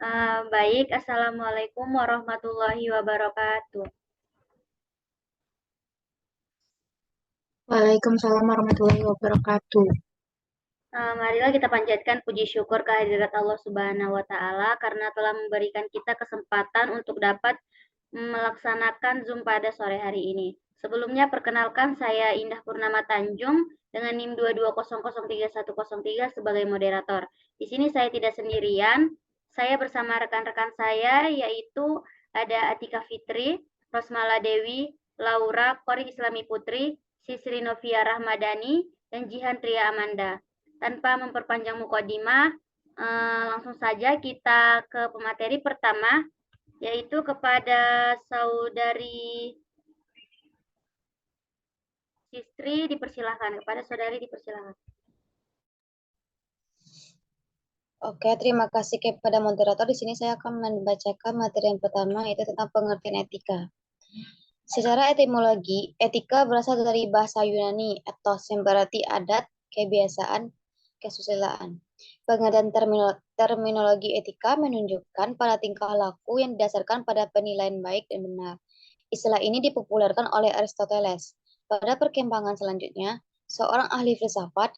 Baik, Assalamualaikum warahmatullahi wabarakatuh. Waalaikumsalam warahmatullahi wabarakatuh. Marilah kita panjatkan puji syukur kehadirat Allah Subhanahu wa Ta'ala karena telah memberikan kita kesempatan untuk dapat melaksanakan Zoom pada sore hari ini. Sebelumnya, perkenalkan saya Indah Purnama Tanjung dengan NIM 220031103 sebagai moderator. Di sini saya tidak sendirian, saya bersama rekan-rekan saya yaitu ada Atika Fitri, Rosmala Dewi, Laura, Kori Islami Putri, Sisri Novia Rahmadani, dan Jihan Tria Amanda. Tanpa memperpanjang mukadimah, langsung saja kita ke pemateri pertama, yaitu kepada saudari Sistri dipersilahkan. Kepada saudari dipersilahkan. Oke, terima kasih kepada moderator. Di sini saya akan membacakan materi yang pertama, yaitu tentang pengertian etika. Secara etimologi, etika berasal dari bahasa Yunani, ethos, yang berarti adat, kebiasaan, kesusilaan. Pengertian terminologi etika menunjukkan pada tingkah laku yang didasarkan pada penilaian baik dan benar. Istilah ini dipopulerkan oleh Aristoteles. Pada perkembangan selanjutnya, seorang ahli filsafat,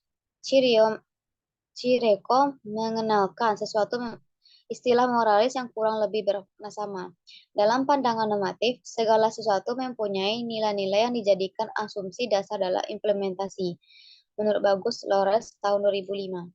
Cireko mengenalkan sesuatu istilah moralis yang kurang lebih bermakna sama. Dalam pandangan normatif, segala sesuatu mempunyai nilai-nilai yang dijadikan asumsi dasar dalam implementasi. Menurut Bagus Lores tahun 2005.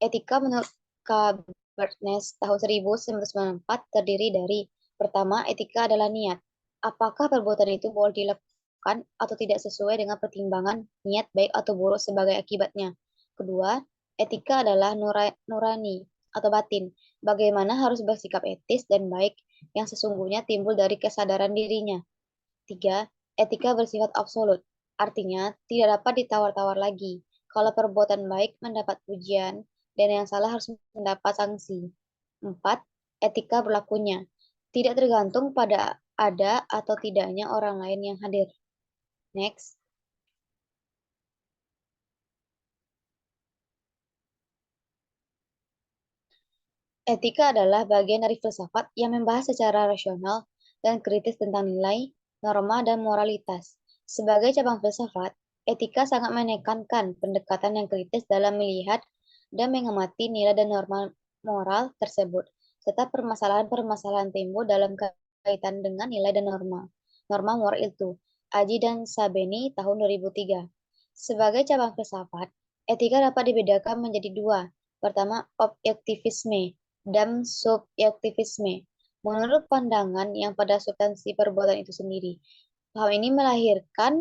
Etika menurut K. Bertnes tahun 1994 terdiri dari: pertama, etika adalah niat. Apakah perbuatan itu boleh dilakukan atau tidak sesuai dengan pertimbangan niat baik atau buruk sebagai akibatnya. Kedua, etika adalah nurani atau batin. Bagaimana harus bersikap etis dan baik yang sesungguhnya timbul dari kesadaran dirinya. Tiga, etika bersifat absolut. Artinya, tidak dapat ditawar-tawar lagi. Kalau perbuatan baik mendapat pujian, dan yang salah harus mendapat sanksi. Empat, etika berlakunya. Tidak tergantung pada ada atau tidaknya orang lain yang hadir. Next. Etika adalah bagian dari filsafat yang membahas secara rasional dan kritis tentang nilai, norma, dan moralitas. Sebagai cabang filsafat, etika sangat menekankan pendekatan yang kritis dalam melihat dan mengamati nilai dan norma moral tersebut, serta permasalahan-permasalahan timbul dalam kaitan dengan nilai dan norma moral itu. Aji dan Sabeni tahun 2003. Sebagai cabang filsafat, etika dapat dibedakan menjadi dua. Pertama, objektivisme dan subjektivisme. Menurut pandangan yang pada substansi perbuatan itu sendiri. Paham ini melahirkan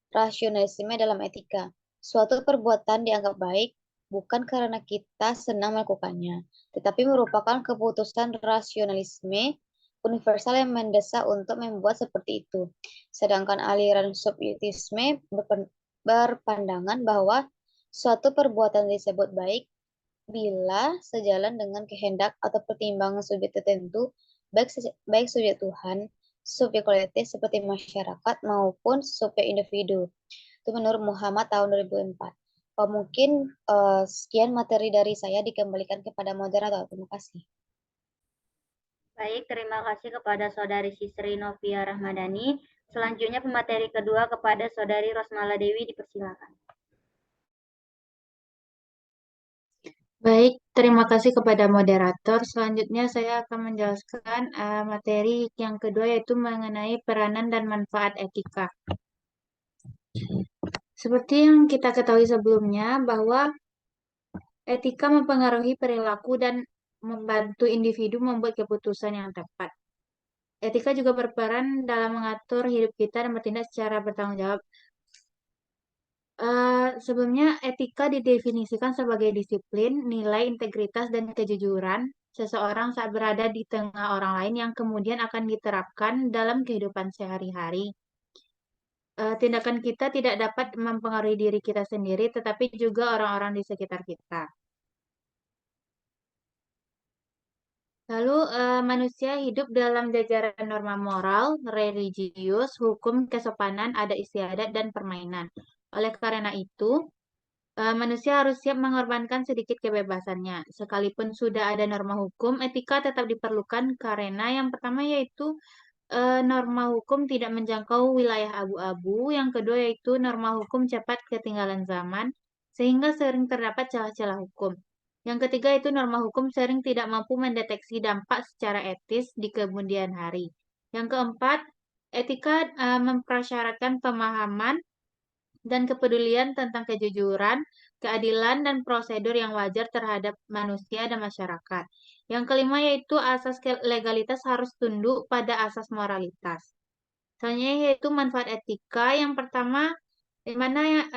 rasionalisme dalam etika. Suatu perbuatan dianggap baik bukan karena kita senang melakukannya, tetapi merupakan keputusan rasionalisme universal yang mendesak untuk membuat seperti itu. Sedangkan aliran subjektivisme berpandangan bahwa suatu perbuatan disebut baik bila sejalan dengan kehendak atau pertimbangan subjek tertentu, baik subjek Tuhan, subjek kolektif seperti masyarakat maupun subjek individu. Itu menurut Muhammad tahun 2004. Mungkin sekian materi dari saya, dikembalikan kepada moderator. Terima kasih. Baik, terima kasih kepada saudari Sisri Novia Rahmadani. Selanjutnya pemateri kedua kepada saudari Rosmala Dewi dipersilakan. Baik, terima kasih kepada moderator. Selanjutnya saya akan menjelaskan materi yang kedua, yaitu mengenai peranan dan manfaat etika. Seperti yang kita ketahui sebelumnya, bahwa etika mempengaruhi perilaku dan membantu individu membuat keputusan yang tepat. Etika juga berperan dalam mengatur hidup kita dan bertindak secara bertanggung jawab. Sebelumnya, etika didefinisikan sebagai disiplin, nilai, integritas, dan kejujuran seseorang saat berada di tengah orang lain yang kemudian akan diterapkan dalam kehidupan sehari-hari. Tindakan kita tidak dapat mempengaruhi diri kita sendiri, tetapi juga orang-orang di sekitar kita. Lalu, manusia hidup dalam jajaran norma moral, religius, hukum, kesopanan, adat istiadat, dan permainan. Oleh karena itu, Manusia harus siap mengorbankan sedikit kebebasannya. Sekalipun sudah ada norma hukum, etika tetap diperlukan karena yang pertama yaitu norma hukum tidak menjangkau wilayah abu-abu. Yang kedua yaitu norma hukum cepat ketinggalan zaman, sehingga sering terdapat celah-celah hukum. Yang ketiga itu norma hukum sering tidak mampu mendeteksi dampak secara etis di kemudian hari. Yang keempat, etika mempersyaratkan pemahaman dan kepedulian tentang kejujuran, keadilan, dan prosedur yang wajar terhadap manusia dan masyarakat. Yang kelima yaitu asas legalitas harus tunduk pada asas moralitas. Selanjutnya yaitu manfaat etika. Yang pertama, di mana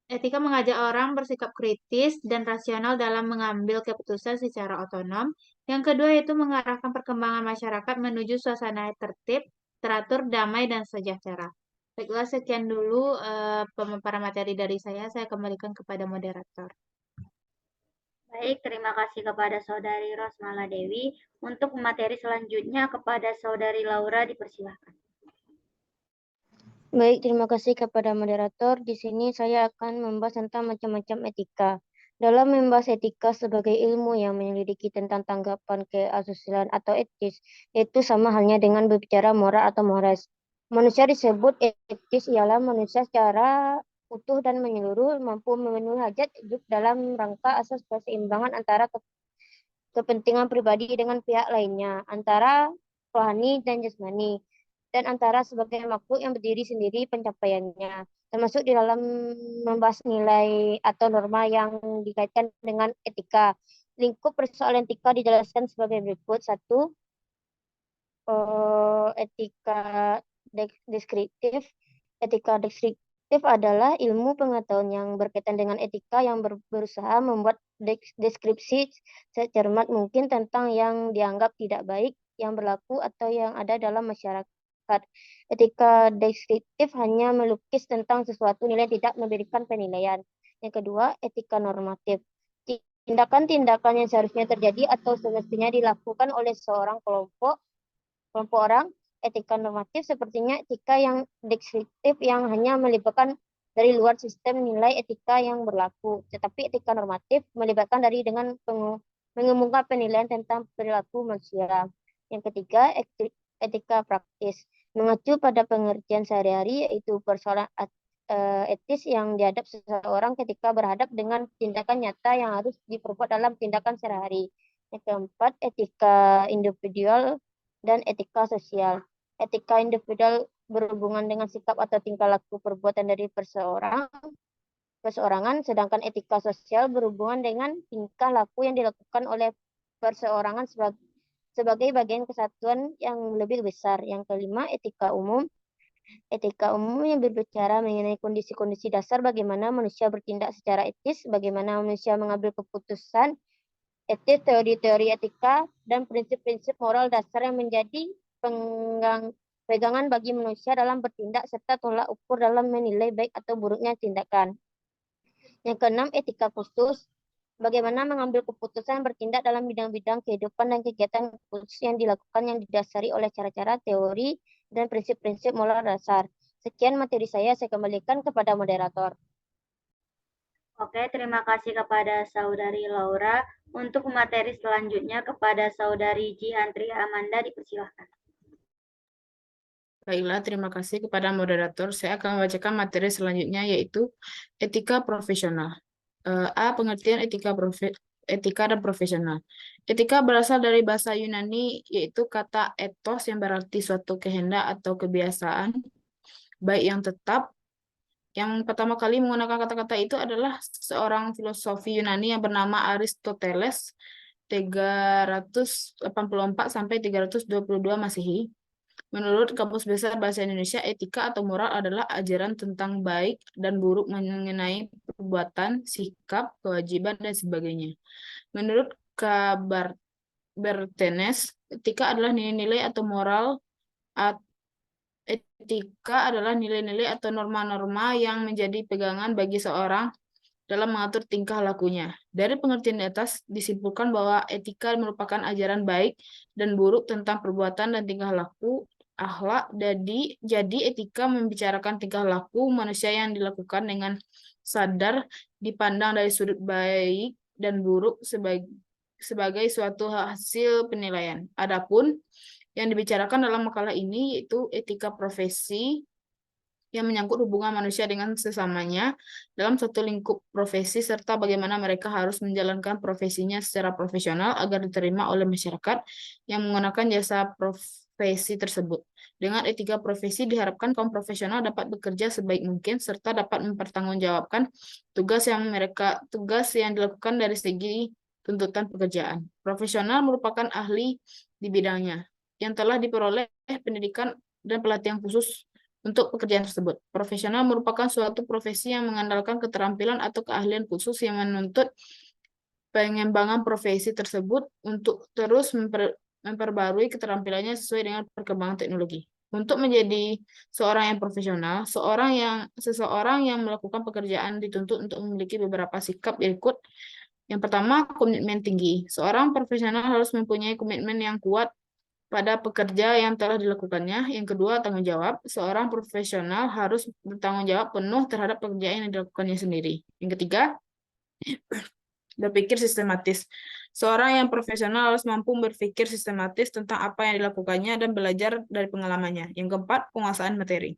etika mengajak orang bersikap kritis dan rasional dalam mengambil keputusan secara otonom. Yang kedua yaitu mengarahkan perkembangan masyarakat menuju suasana tertib, teratur, damai, dan sejahtera. Baiklah, sekian dulu pemaparan materi dari saya. Saya kembalikan kepada moderator. Baik, terima kasih kepada Saudari Rosmala Dewi. Untuk materi selanjutnya kepada Saudari Laura dipersilahkan. Baik, terima kasih kepada moderator. Di sini saya akan membahas tentang macam-macam etika. Dalam membahas etika sebagai ilmu yang menyelidiki tentang tanggapan keasusilan atau etis, itu sama halnya dengan berbicara moral atau morais. Manusia disebut etis ialah manusia secara utuh dan menyeluruh mampu memenuhi hajat hidup dalam rangka asas keseimbangan antara kepentingan pribadi dengan pihak lainnya, antara rohani dan jasmani, dan antara sebagai makhluk yang berdiri sendiri pencapaiannya, termasuk di dalam membahas nilai atau norma yang dikaitkan dengan etika. Lingkup persoalan etika dijelaskan sebagai berikut. Satu, etika deskriptif. Etika deskriptif adalah ilmu pengetahuan yang berkaitan dengan etika yang berusaha membuat deskripsi secermat mungkin tentang yang dianggap tidak baik, yang berlaku atau yang ada dalam masyarakat. Etika deskriptif hanya melukis tentang sesuatu nilai, tidak memberikan penilaian. Yang kedua, etika normatif. Tindakan-tindakan yang seharusnya terjadi atau semestinya dilakukan oleh seorang kelompok orang. Etika normatif sepertinya etika yang deskriptif yang hanya melibatkan dari luar sistem nilai etika yang berlaku. Tetapi etika normatif melibatkan dari dengan mengumumkan penilaian tentang perilaku manusia. Yang ketiga, etika praktis. Mengacu pada pengertian sehari-hari, yaitu persoalan etis yang dihadap seseorang ketika berhadap dengan tindakan nyata yang harus diperbuat dalam tindakan sehari-hari. Yang keempat, etika individual dan etika sosial. Etika individual berhubungan dengan sikap atau tingkah laku perbuatan dari perseorangan, sedangkan etika sosial berhubungan dengan tingkah laku yang dilakukan oleh perseorangan sebagai bagian kesatuan yang lebih besar. Yang kelima, etika umum. Etika umum yang berbicara mengenai kondisi-kondisi dasar bagaimana manusia bertindak secara etis, bagaimana manusia mengambil keputusan etis, teori-teori etika, dan prinsip-prinsip moral dasar yang menjadi pegangan bagi manusia dalam bertindak serta tolak ukur dalam menilai baik atau buruknya tindakan. Yang keenam, etika khusus. Bagaimana mengambil keputusan bertindak dalam bidang-bidang kehidupan dan kegiatan khusus yang dilakukan yang didasari oleh cara-cara, teori, dan prinsip-prinsip moral dasar. Sekian materi saya kembalikan kepada moderator. Oke, terima kasih kepada Saudari Laura. Untuk materi selanjutnya kepada Saudari Jihantri Amanda dipersilahkan. Baiklah, terima kasih kepada moderator. Saya akan membacakan materi selanjutnya yaitu etika profesional. A. Pengertian etika dan profesional. Etika berasal dari bahasa Yunani yaitu kata ethos yang berarti suatu kehendak atau kebiasaan baik yang tetap. Yang pertama kali menggunakan kata-kata itu adalah seorang filosofi Yunani yang bernama Aristoteles 384 sampai 322 Masehi. Menurut Kamus Besar Bahasa Indonesia, etika atau moral adalah ajaran tentang baik dan buruk mengenai perbuatan, sikap, kewajiban, dan sebagainya. Menurut Bertenes, etika adalah nilai-nilai atau moral. Etika adalah nilai-nilai atau norma-norma yang menjadi pegangan bagi seorang dalam mengatur tingkah lakunya. Dari pengertian di atas disimpulkan bahwa etika merupakan ajaran baik dan buruk tentang perbuatan dan tingkah laku, akhlak. Jadi etika membicarakan tingkah laku manusia yang dilakukan dengan sadar dipandang dari sudut baik dan buruk sebagai suatu hasil penilaian. Adapun yang dibicarakan dalam makalah ini yaitu etika profesi yang menyangkut hubungan manusia dengan sesamanya dalam satu lingkup profesi serta bagaimana mereka harus menjalankan profesinya secara profesional agar diterima oleh masyarakat yang menggunakan jasa profesi tersebut. Dengan etika profesi diharapkan kaum profesional dapat bekerja sebaik mungkin serta dapat mempertanggungjawabkan tugas yang dilakukan dari segi tuntutan pekerjaan. Profesional merupakan ahli di bidangnya yang telah diperoleh pendidikan dan pelatihan khusus untuk pekerjaan tersebut. Profesional merupakan suatu profesi yang mengandalkan keterampilan atau keahlian khusus yang menuntut pengembangan profesi tersebut untuk terus memperbarui keterampilannya sesuai dengan perkembangan teknologi. Untuk menjadi seorang yang profesional, seseorang yang melakukan pekerjaan dituntut untuk memiliki beberapa sikap berikut. Yang pertama, komitmen tinggi. Seorang profesional harus mempunyai komitmen yang kuat pada pekerja yang telah dilakukannya. Yang kedua, tanggung jawab. Seorang profesional harus bertanggung jawab penuh terhadap pekerjaan yang dilakukannya sendiri. Yang ketiga, berpikir sistematis. Seorang yang profesional harus mampu berpikir sistematis tentang apa yang dilakukannya dan belajar dari pengalamannya. Yang keempat, penguasaan materi.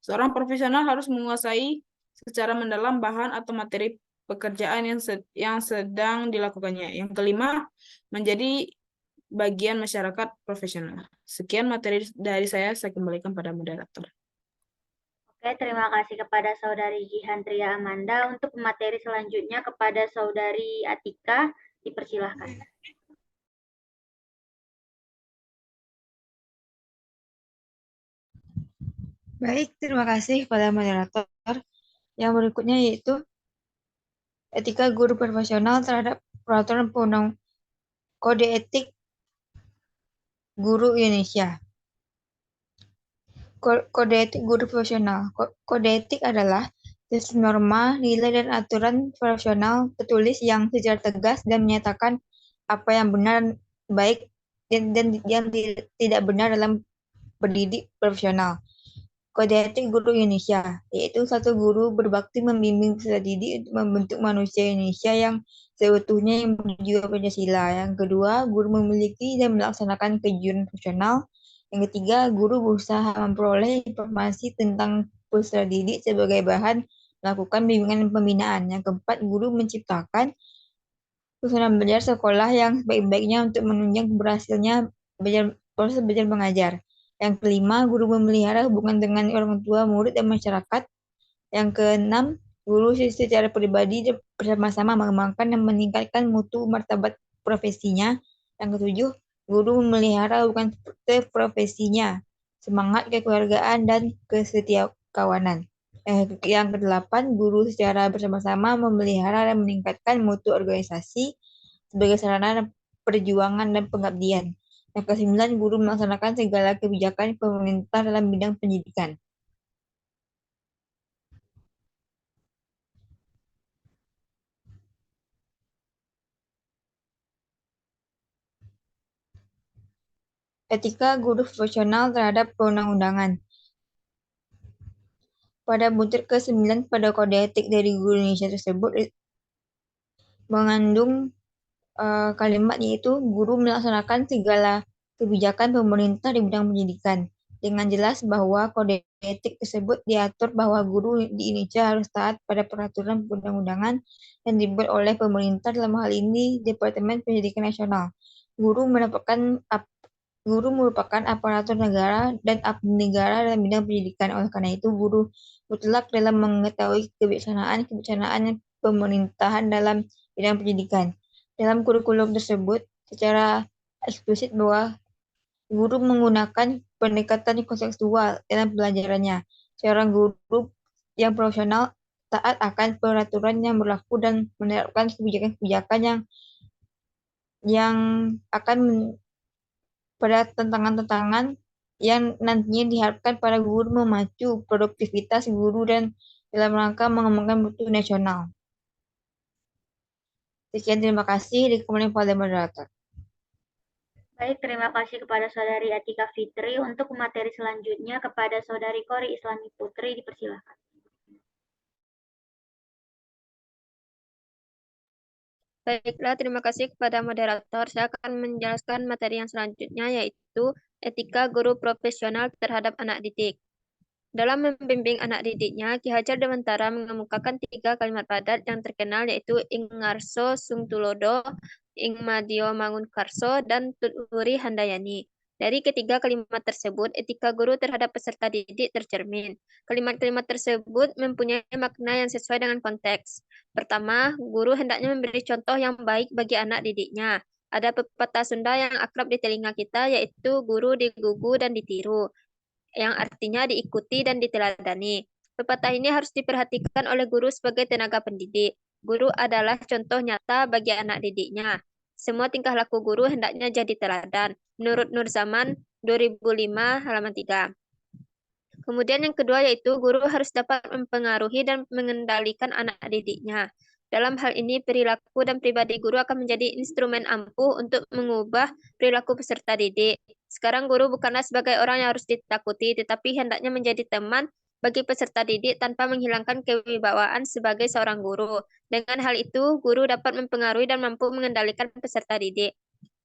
Seorang profesional harus menguasai secara mendalam bahan atau materi pekerjaan yang sedang dilakukannya. Yang kelima, menjadi bagian masyarakat profesional. Sekian materi dari saya kembalikan pada moderator. Oke, terima kasih kepada Saudari Jihantria Amanda. Untuk materi selanjutnya kepada Saudari Atika, dipersilahkan. Baik, terima kasih kepada moderator. Yang berikutnya yaitu etika guru profesional terhadap peraturan perundang kode etik guru Indonesia. Kode etik guru profesional. Kode etik adalah sistem norma, nilai, dan aturan profesional tertulis yang secara tegas dan menyatakan apa yang benar, baik, dan yang tidak benar dalam pendidik profesional. Kode etik guru Indonesia, yaitu satu guru berbakti membimbing peserta didik untuk membentuk manusia Indonesia yang seutuhnya yang berjiwa Pancasila. Yang kedua, guru memiliki dan melaksanakan kejujuran profesional. Yang ketiga, guru berusaha memperoleh informasi tentang peserta didik sebagai bahan melakukan bimbingan dan pembinaan. Yang keempat, guru menciptakan susunan belajar sekolah yang sebaik-baiknya untuk menunjang berhasilnya proses belajar mengajar. Yang kelima, guru memelihara hubungan dengan orang tua, murid, dan masyarakat. Yang keenam, guru secara pribadi bersama-sama mengembangkan dan meningkatkan mutu martabat profesinya. Yang ketujuh, guru memelihara hubungan profesinya, semangat kekeluargaan, dan kesetiakawanan. Yang kedelapan, guru secara bersama-sama memelihara dan meningkatkan mutu organisasi sebagai sarana perjuangan dan pengabdian. Yang kesembilan, guru melaksanakan segala kebijakan pemerintah dalam bidang pendidikan. Etika guru profesional terhadap perundang-undangan. Pada butir ke-9 pada kode etik dari guru Indonesia tersebut mengandung kalimat yaitu guru melaksanakan segala kebijakan pemerintah di bidang pendidikan. Dengan jelas bahwa kode etik tersebut diatur bahwa guru di Indonesia harus taat pada peraturan perundang-undangan yang dibuat oleh pemerintah, dalam hal ini Departemen Pendidikan Nasional. Guru merupakan aparatur negara dan abdi negara dalam bidang pendidikan. Oleh karena itu, guru mutlak dalam mengetahui kebijaksanaan pemerintahan dalam bidang pendidikan. Dalam kurikulum tersebut, secara eksplisit bahwa guru menggunakan pendekatan kontekstual dalam pelajarannya. Seorang guru yang profesional taat akan peraturan yang berlaku dan menerapkan kebijakan-kebijakan yang akan pada tantangan-tantangan yang nantinya diharapkan para guru memacu produktivitas guru dan dalam rangka mengembangkan mutu nasional. Sekian, terima kasih. Dikomunikasi pada moderator. Baik, terima kasih kepada Saudari Atika Fitri. Untuk materi selanjutnya kepada Saudari Kori Islami Putri, dipersilakan. Baiklah, terima kasih kepada moderator. Saya akan menjelaskan materi yang selanjutnya, yaitu etika guru profesional terhadap anak didik. Dalam membimbing anak didiknya, Ki Hajar Dewantara mengemukakan 3 kalimat padat yang terkenal, yaitu Ing Ngarso Sung Tulodo, Ing Madio Mangunkarso, dan Tuturi Handayani. Dari ketiga kalimat tersebut, etika guru terhadap peserta didik tercermin. Kalimat-kalimat tersebut mempunyai makna yang sesuai dengan konteks. Pertama, guru hendaknya memberi contoh yang baik bagi anak didiknya. Ada pepatah Sunda yang akrab di telinga kita, yaitu guru digugu dan ditiru, yang artinya diikuti dan diteladani. Pepatah ini harus diperhatikan oleh guru sebagai tenaga pendidik. Guru adalah contoh nyata bagi anak didiknya. Semua tingkah laku guru hendaknya jadi teladan. Menurut Nur Zaman, 2005, halaman 3. Kemudian yang kedua yaitu guru harus dapat mempengaruhi dan mengendalikan anak didiknya. Dalam hal ini, perilaku dan pribadi guru akan menjadi instrumen ampuh untuk mengubah perilaku peserta didik. Sekarang guru bukanlah sebagai orang yang harus ditakuti, tetapi hendaknya menjadi teman bagi peserta didik tanpa menghilangkan kewibawaan sebagai seorang guru. Dengan hal itu, guru dapat mempengaruhi dan mampu mengendalikan peserta didik.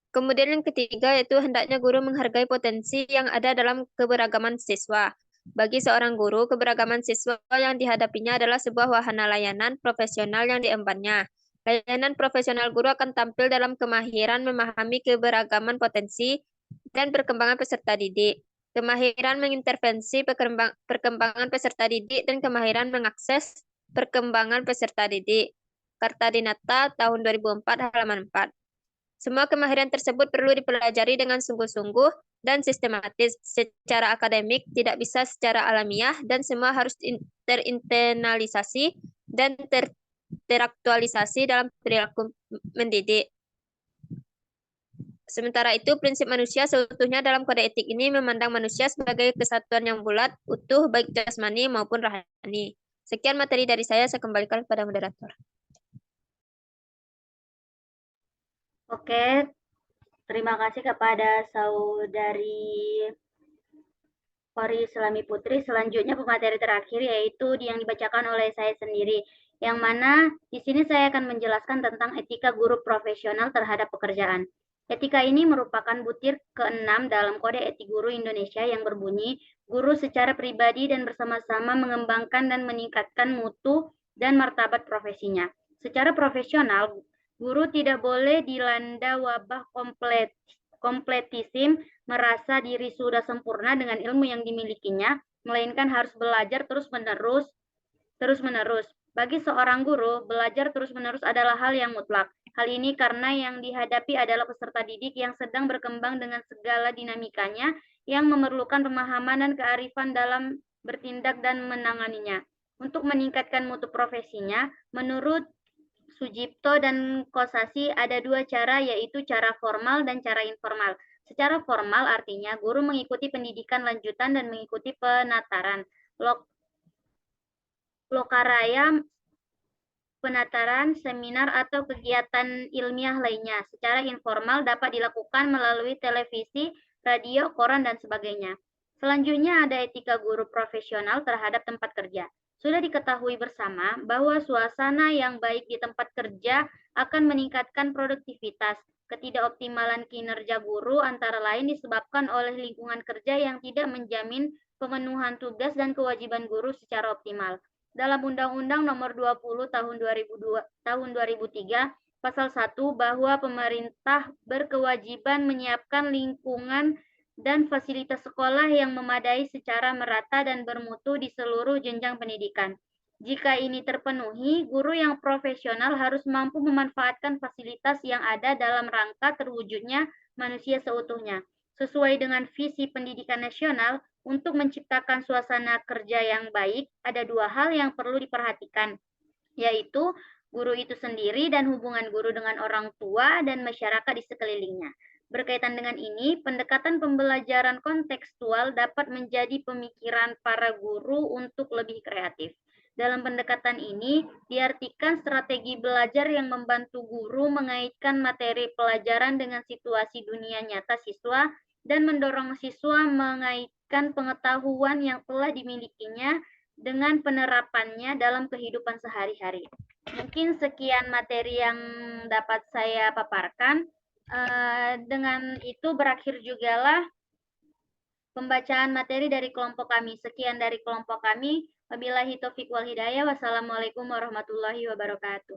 Kemudian yang ketiga yaitu hendaknya guru menghargai potensi yang ada dalam keberagaman siswa. Bagi seorang guru, keberagaman siswa yang dihadapinya adalah sebuah wahana layanan profesional yang diembannya. Layanan profesional guru akan tampil dalam kemahiran memahami keberagaman potensi dan perkembangan peserta didik, kemahiran mengintervensi perkembangan peserta didik, dan kemahiran mengakses perkembangan peserta didik. Kartadinata tahun 2004 halaman 4. Semua kemahiran tersebut perlu dipelajari dengan sungguh-sungguh dan sistematis secara akademik, tidak bisa secara alamiah, dan semua harus terinternalisasi dan teraktualisasi dalam perilaku mendidik. Sementara itu, prinsip manusia seutuhnya dalam kode etik ini memandang manusia sebagai kesatuan yang bulat, utuh, baik jasmani maupun rohani. Sekian materi dari saya kembalikan kepada moderator. Oke, terima kasih kepada Saudari Kori Selami Putri. Selanjutnya pemateri terakhir yaitu yang dibacakan oleh saya sendiri, yang mana di sini saya akan menjelaskan tentang etika guru profesional terhadap pekerjaan. Etika ini merupakan butir ke-6 dalam Kode Etik Guru Indonesia yang berbunyi, guru secara pribadi dan bersama-sama mengembangkan dan meningkatkan mutu dan martabat profesinya. Secara profesional, guru tidak boleh dilanda wabah kompletisme, merasa diri sudah sempurna dengan ilmu yang dimilikinya, melainkan harus belajar terus-menerus. Bagi seorang guru, belajar terus-menerus adalah hal yang mutlak. Hal ini karena yang dihadapi adalah peserta didik yang sedang berkembang dengan segala dinamikanya, yang memerlukan pemahaman dan kearifan dalam bertindak dan menanganinya. Untuk meningkatkan mutu profesinya, menurut Sujipto dan Kosasi ada 2 cara, yaitu cara formal dan cara informal. Secara formal artinya guru mengikuti pendidikan lanjutan dan mengikuti penataran, lokaraya, penataran, seminar, atau kegiatan ilmiah lainnya. Secara informal dapat dilakukan melalui televisi, radio, koran, dan sebagainya. Selanjutnya ada etika guru profesional terhadap tempat kerja. Sudah diketahui bersama bahwa suasana yang baik di tempat kerja akan meningkatkan produktivitas. Ketidakoptimalan kinerja guru antara lain disebabkan oleh lingkungan kerja yang tidak menjamin pemenuhan tugas dan kewajiban guru secara optimal. Dalam Undang-Undang Nomor 20 Tahun 2003, Pasal 1, bahwa pemerintah berkewajiban menyiapkan lingkungan dan fasilitas sekolah yang memadai secara merata dan bermutu di seluruh jenjang pendidikan. Jika ini terpenuhi, guru yang profesional harus mampu memanfaatkan fasilitas yang ada dalam rangka terwujudnya manusia seutuhnya. Sesuai dengan visi pendidikan nasional, untuk menciptakan suasana kerja yang baik, ada 2 hal yang perlu diperhatikan, yaitu guru itu sendiri dan hubungan guru dengan orang tua dan masyarakat di sekelilingnya. Berkaitan dengan ini, pendekatan pembelajaran kontekstual dapat menjadi pemikiran para guru untuk lebih kreatif. Dalam pendekatan ini, diartikan strategi belajar yang membantu guru mengaitkan materi pelajaran dengan situasi dunia nyata siswa dan mendorong siswa mengaitkan pengetahuan yang telah dimilikinya dengan penerapannya dalam kehidupan sehari-hari. Mungkin sekian materi yang dapat saya paparkan. Dengan itu berakhir jugalah pembacaan materi dari kelompok kami. Sekian dari kelompok kami. Wabillahi taufiq wal hidayah. Wassalamualaikum warahmatullahi wabarakatuh.